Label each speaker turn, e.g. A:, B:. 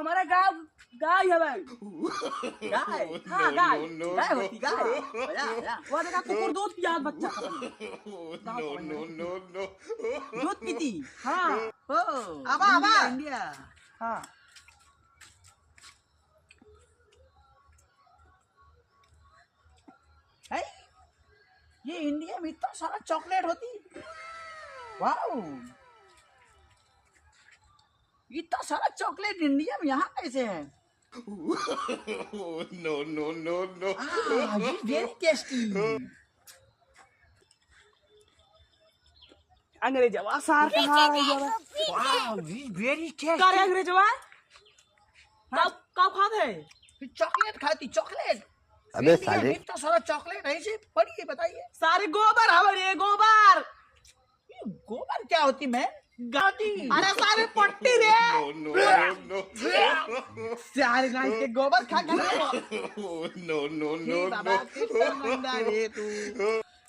A: हमारा गाय गाय है भाई। गाय हाँ गाय गाय होती गाय। वो देखा कुकुर दूध पिया बच्चा दूध पीती। हाँ
B: आबा आबा
A: इंडिया। हाँ है ये इंडिया में इतना सारा चॉकलेट होती। वाओ इतना सारा चॉकलेट इंडिया में यहाँ कैसे है?
C: No.
A: Very tasty. अंग्रेजवा सार कहाँ है? Wow very tasty. क्या रे अंग्रेजवा? कब खाते हैं? चॉकलेट खाती चॉकलेट।
D: अबे साले
A: इतना सारा चॉकलेट है इसे पढ़िए बताइए। सारे गोबर हमारे गोबर। गोबर क्या होती मैं? गाती। अरे सारे पट्टी रे।
C: No.
A: सारे गाय के गोबर खा खा।
C: No.
A: बाबा कितना गंदा रे तू।